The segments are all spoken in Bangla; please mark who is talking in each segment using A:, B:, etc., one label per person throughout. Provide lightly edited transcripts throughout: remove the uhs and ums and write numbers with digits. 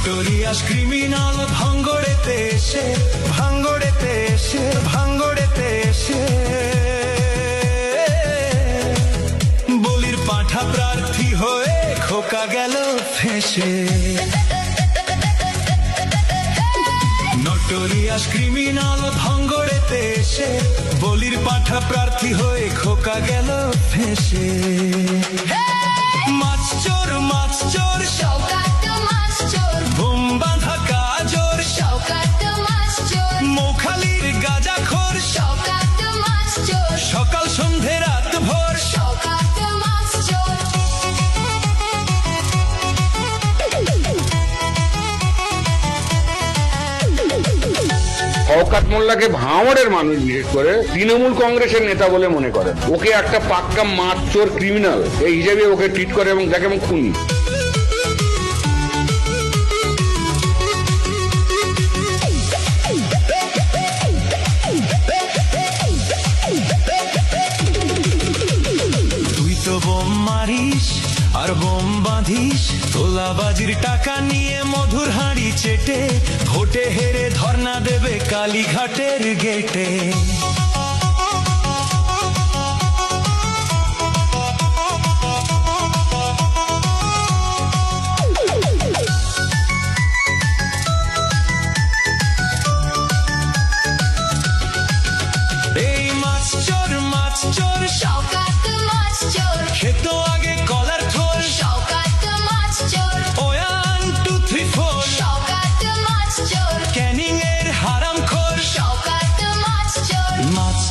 A: নোটোরিয়াস ক্রিমিনাল ভাঙ্গড়েতে এসে বলির পাঁঠা প্রার্থী হয়ে খোকা গেল ফেঁসে। নোটোরিয়াস ক্রিমিনাল ভাঙ্গড়েতে এসে বলির পাঁঠা প্রার্থী হয়ে খোকা গেল ফেঁসে। মাছ চোর
B: শওকত মাছ চোর,
A: বোম বাঁধা কাজর
B: শওকত মাছ চোর,
A: মৌখালির গাঁজাখোর
B: শওকত মাছ চোর,
A: সকাল সন্ধে রাত ভোর
B: শওকত মাছ চোর।
C: শওকত মোল্লাকে ভাঙড়ের মানুষ বিশেষ করে তৃণমূল কংগ্রেসের নেতা বলে মনে করেন। ওকে একটা পাক্কা মাছ চোর ক্রিমিনাল এই হিসেবে ওকে ট্রিট করে এবং দেখে এবং খুনি।
A: তুই তো বোম মারিস আর বোম বাঁধিস, তোলাবাজির টাকা নিয়ে মধুর হাঁড়ি চেটে ভোটে হেরে ধর্ণা দেবে কালীঘাটের গেটে। এই মাছ চোর
B: শওকত মাছ চোর,
A: খেত আগে কলার থোল,
B: শওকত মাছ চোর,
A: 1 2 3 4
B: শওকত মাছ চোর,
A: ক্যানিং এর হারামখোর।
B: শওকত মাছ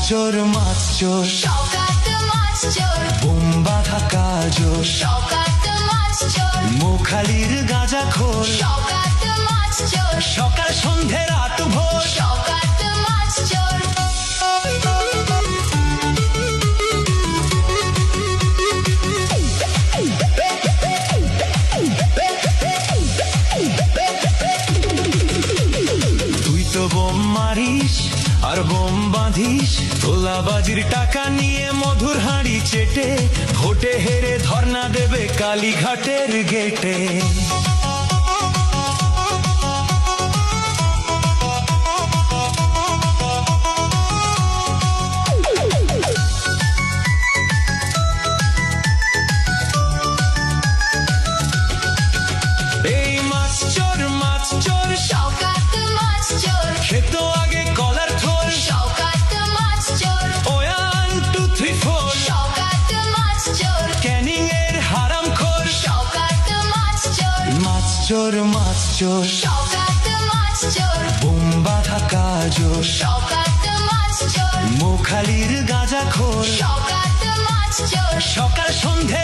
B: চোর,
A: মাছ চোর
B: শওকত মাছ চোর,
A: বোম বাঁধা কাজর
B: শওকত মাছ চোর,
A: মৌখালির গাঁজাখোর
B: শওকত মাছ চোর,
A: সকাল সন্ধে রাত ভোর
B: শওকত মাছ চোর।
A: তুই তো বোম মারিস আর বোম বাঁধিস, তোলাবাজির টাকা নিয়ে মধুর হাঁড়ি চেটে ভোটে হেরে ধর্ণা দেবে কালীঘাটের গেটে। এই মাছ চোর
B: শওকত মাছ চোর,
A: খেত আগে কলার থোল,
B: শওকত মাছ চোর,
A: 1 2 3 4
B: শওকত মাছ চোর,
A: ক্যানিং এর হারামখোর।
B: শওকত মাছ চোর,
A: মাছ চোর
B: শওকত মাছ চোর,
A: বোম বাঁধা কাজর
B: শওকত মাছ চোর,
A: মৌখালির গাঁজাখোর
B: শওকত মাছ চোর,
A: সকাল সন্ধে